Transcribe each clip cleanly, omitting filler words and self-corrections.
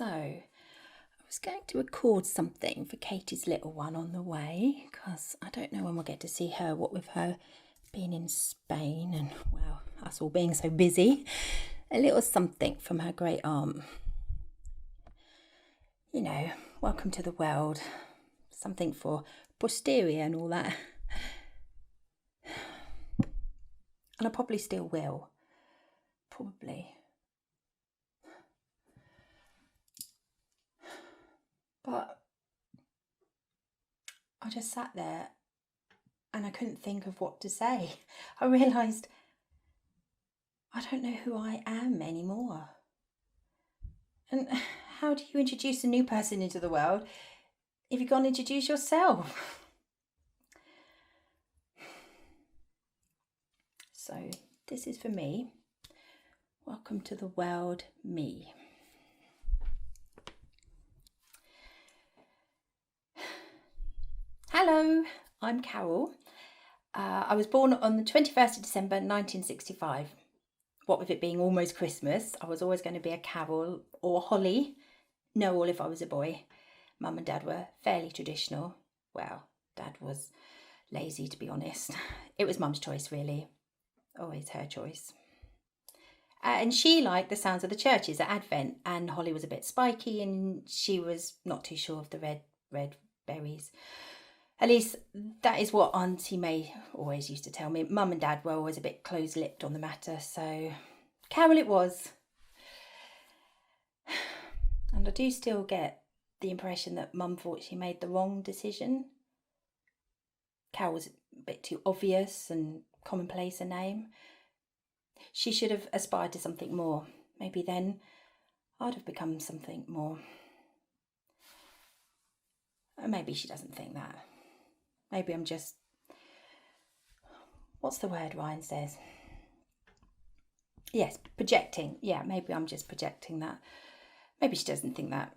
So, I was going to record something for Katie's little one on the way, because I don't know when we'll get to see her, what with her being in Spain and, well, us all being so busy. A little something from her great aunt. You know, welcome to the world. Something for posterior and all that. And I probably still will. Probably. But I just sat there and I couldn't think of what to say. I realised I don't know who I am anymore. And how do you introduce a new person into the world if you can't introduce yourself? So this is for me. Welcome to the world, me. Hello, I'm Carol. I was born on the 21st of December 1965. What with it being almost Christmas, I was always going to be a Carol or Holly. No, all if I was a boy. Mum and Dad were fairly traditional. Well, Dad was lazy, to be honest. It was Mum's choice, really. Always her choice. And she liked the sounds of the churches at Advent, and Holly was a bit spiky and she was not too sure of the red berries. At least that is what Auntie May always used to tell me. Mum and Dad were always a bit close-lipped on the matter, so Carol it was. And I do still get the impression that Mum thought she made the wrong decision. Carol was a bit too obvious and commonplace a name. She should have aspired to something more. Maybe then I'd have become something more. Or maybe she doesn't think that. Maybe I'm just... What's the word Ryan says? Yes, projecting. Yeah, maybe I'm just projecting that. Maybe she doesn't think that.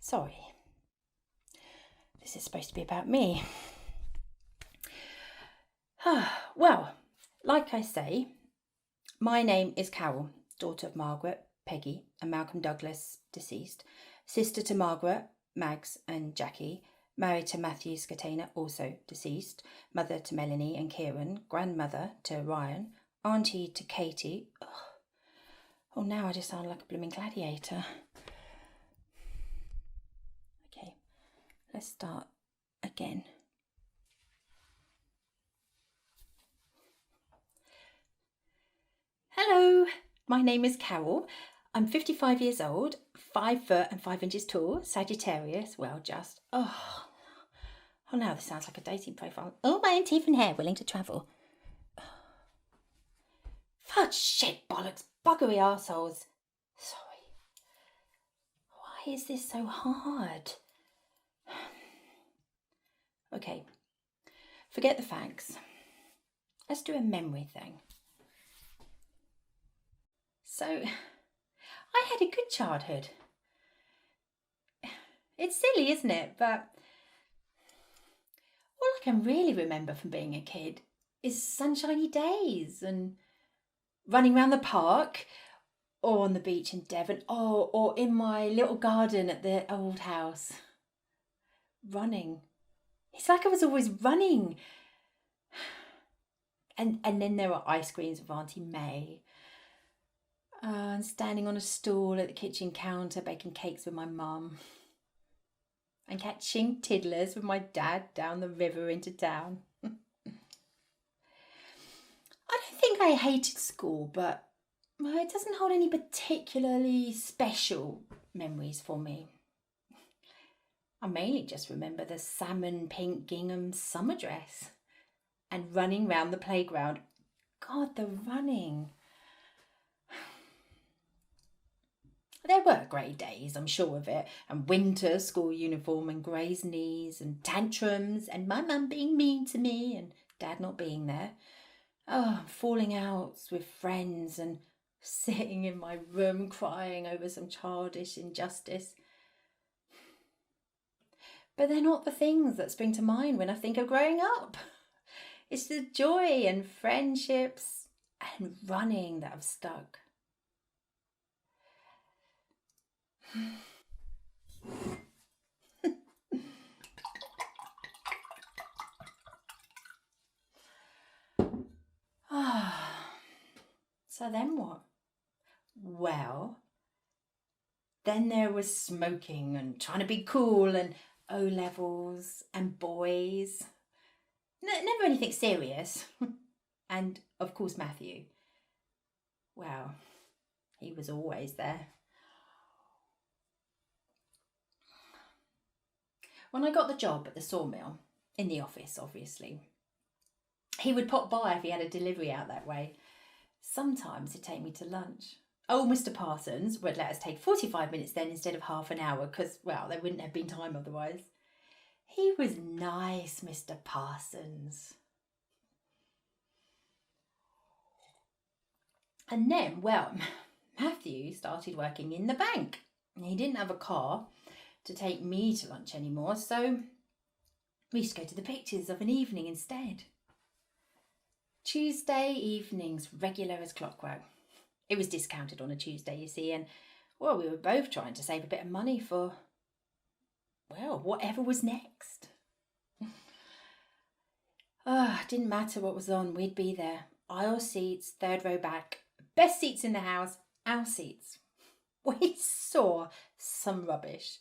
Sorry. This is supposed to be about me. Well, like I say, my name is Carol, daughter of Margaret, Peggy, and Malcolm Douglas, deceased, sister to Margaret, Mags, and Jackie, married to Matthew Scatena, also deceased, mother to Melanie and Kieran, grandmother to Ryan, auntie to Katie. Oh, now I just sound like a blooming gladiator. Okay, let's start again. Hello, my name is Carol. I'm 55 years old, 5 foot and 5 inches tall, Sagittarius, well, just, oh, now this sounds like a dating profile. Oh, my own teeth and hair, willing to travel. Fudge, shit, bollocks, buggery arseholes. Sorry. Why is this so hard? Okay, forget the facts. Let's do a memory thing. So, I had a good childhood. It's silly, isn't it? But all I can really remember from being a kid is sunshiny days and running around the park or on the beach in Devon or in my little garden at the old house. Running. It's like I was always running. And then there were ice creams with Auntie May. And standing on a stool at the kitchen counter baking cakes with my mum. And catching tiddlers with my dad down the river into town. I don't think I hated school, but it doesn't hold any particularly special memories for me. I mainly just remember the salmon pink gingham summer dress and running round the playground. God, the running. There were grey days, I'm sure of it, and winter school uniform and Grey's knees and tantrums and my mum being mean to me and Dad not being there. Oh, falling outs with friends and sitting in my room crying over some childish injustice. But they're not the things that spring to mind when I think of growing up. It's the joy and friendships and running that have stuck. So then what? Well, then there was smoking and trying to be cool and O-levels and boys. Never anything serious. And of course Matthew. Well, he was always there. When I got the job at the sawmill, in the office obviously, he would pop by if he had a delivery out that way. Sometimes he'd take me to lunch. Old Mr. Parsons would let us take 45 minutes then instead of half an hour because, well, there wouldn't have been time otherwise. He was nice, Mr. Parsons. And then, well, Matthew started working in the bank. He didn't have a car to take me to lunch anymore, so we used to go to the pictures of an evening instead. Tuesday evenings, regular as clockwork. It was discounted on a Tuesday, you see, and, well, we were both trying to save a bit of money for, well, whatever was next. Didn't matter what was on, we'd be there. Aisle seats, third row back, best seats in the house, our seats. We saw some rubbish.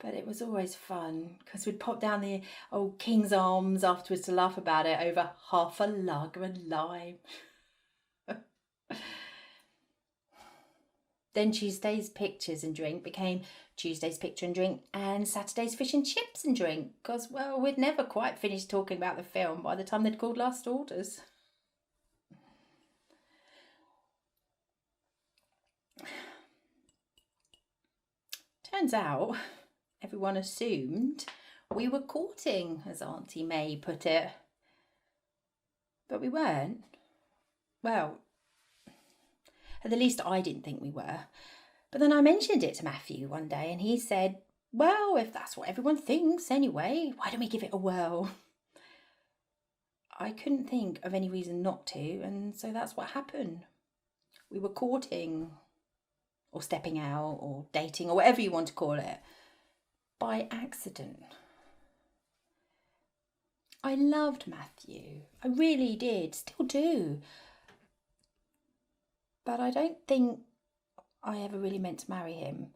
But it was always fun because we'd pop down the old King's Arms afterwards to laugh about it over half a lager and lime. Then Tuesday's pictures and drink became Tuesday's picture and drink and Saturday's fish and chips and drink because, well, we'd never quite finished talking about the film by the time they'd called last orders. Turns out everyone assumed we were courting, as Auntie May put it. But we weren't. Well, at the least I didn't think we were. But then I mentioned it to Matthew one day and he said, well, if that's what everyone thinks anyway, why don't we give it a whirl? I couldn't think of any reason not to, and so that's what happened. We were courting, or stepping out, or dating, or whatever you want to call it, by accident. I loved Matthew. I really did, still do. But I don't think I ever really meant to marry him.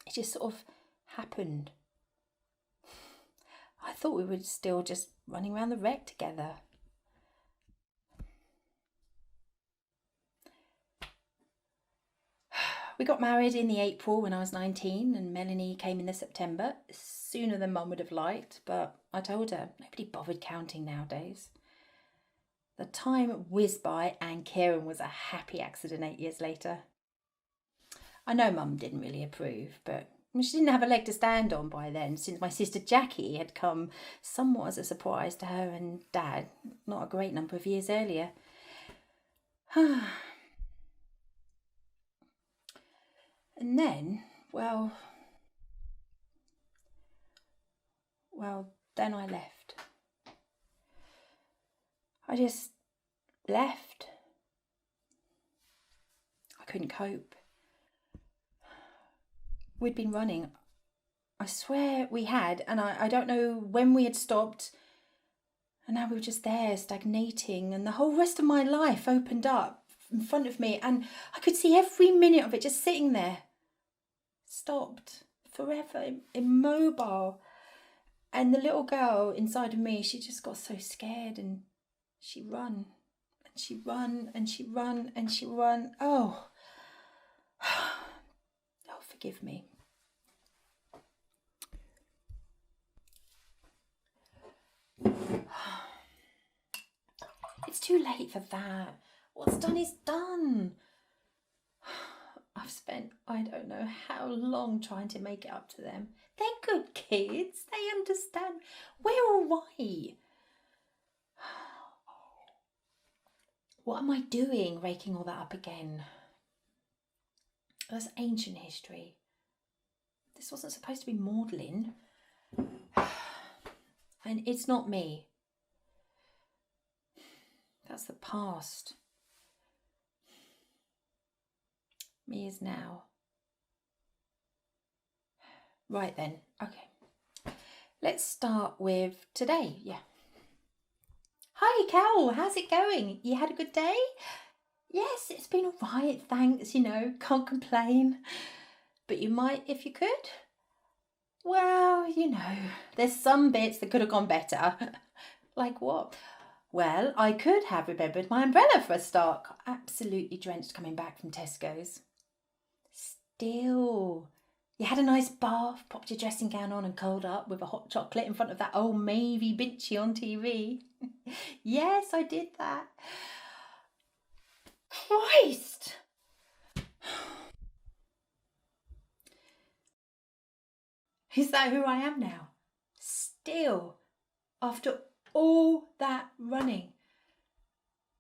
It just sort of happened. I thought we were still just running around the wreck together. We got married in the April when I was 19 and Melanie came in the September, sooner than Mum would have liked, but I told her nobody bothered counting nowadays. The time whizzed by and Kieran was a happy accident 8 years later. I know Mum didn't really approve, but she didn't have a leg to stand on by then, since my sister Jackie had come somewhat as a surprise to her and Dad, not a great number of years earlier. And then, well, then I left. I just left. I couldn't cope. We'd been running. I swear we had, and I don't know when we had stopped. And now we were just there, stagnating, and the whole rest of my life opened up in front of me, and I could see every minute of it just sitting there, stopped, forever, immobile. And the little girl inside of me, she just got so scared, and she run, and she run, and she run, and she run. Oh, forgive me. It's too late for that. What's done is done. I've spent I don't know how long trying to make it up to them. They're good kids. They understand. We're all right. What am I doing raking all that up again? That's ancient history. This wasn't supposed to be maudlin. And it's not me. That's the past. Me is now. Right then, okay. Let's start with today, yeah. Hi, Cal, how's it going? You had a good day? Yes, it's been all right, thanks, can't complain. But you might if you could. Well, there's some bits that could have gone better. Like what? Well, I could have remembered my umbrella for a start. Absolutely drenched coming back from Tesco's. Still, you had a nice bath, popped your dressing gown on and curled up with a hot chocolate in front of that old Mavie Binchy on TV. Yes, I did that. Christ! Is that who I am now? Still, after all that running,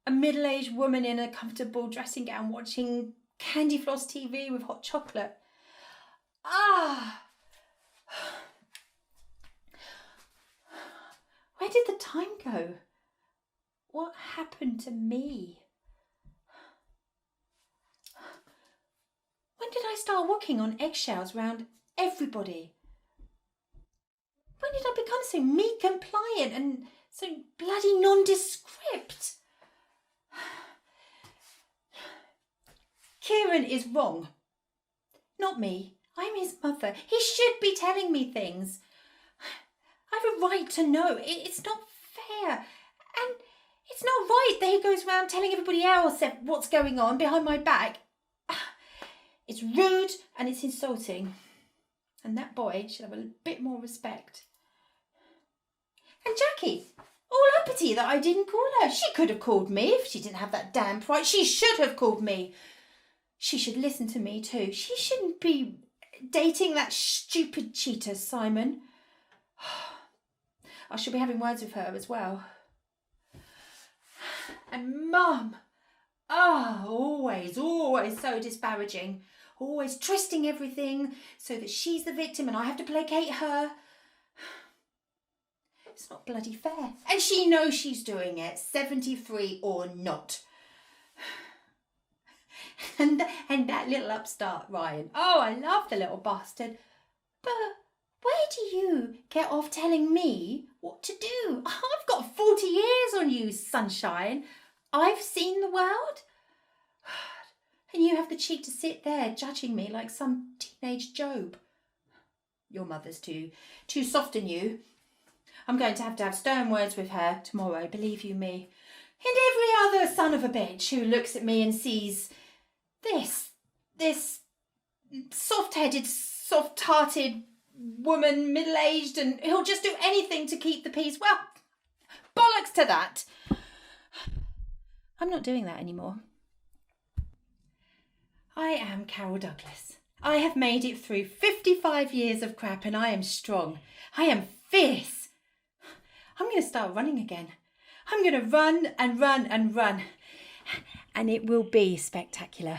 a middle-aged woman in a comfortable dressing gown watching candy floss TV with hot chocolate. Where did the time go? What happened to me? When did I start walking on eggshells round everybody? When did I become so me-compliant and so bloody nondescript? Kieran is wrong. Not me. I'm his mother. He should be telling me things. I have a right to know. It's not fair. And it's not right that he goes around telling everybody else what's going on behind my back. It's rude and it's insulting. And that boy should have a bit more respect. And Jackie, all uppity that I didn't call her. She could have called me if she didn't have that damn pride. She should have called me. She should listen to me too. She shouldn't be dating that stupid cheater, Simon. I should be having words with her as well. And Mum, always so disparaging. Always twisting everything so that she's the victim and I have to placate her. It's not bloody fair. And she knows she's doing it, 73 or not. And that little upstart, Ryan. Oh, I love the little bastard. But where do you get off telling me what to do? I've got 40 years on you, sunshine. I've seen the world. And you have the cheek to sit there judging me like some teenage Job. Your mother's too soft on you. I'm going to have stern words with her tomorrow, believe you me. And every other son of a bitch who looks at me and sees this soft-headed, soft-hearted woman, middle-aged, and he'll just do anything to keep the peace. Well, bollocks to that. I'm not doing that anymore. I am Carol Douglas. I have made it through 55 years of crap and I am strong. I am fierce. I'm going to start running again. I'm going to run and run and run. And it will be spectacular.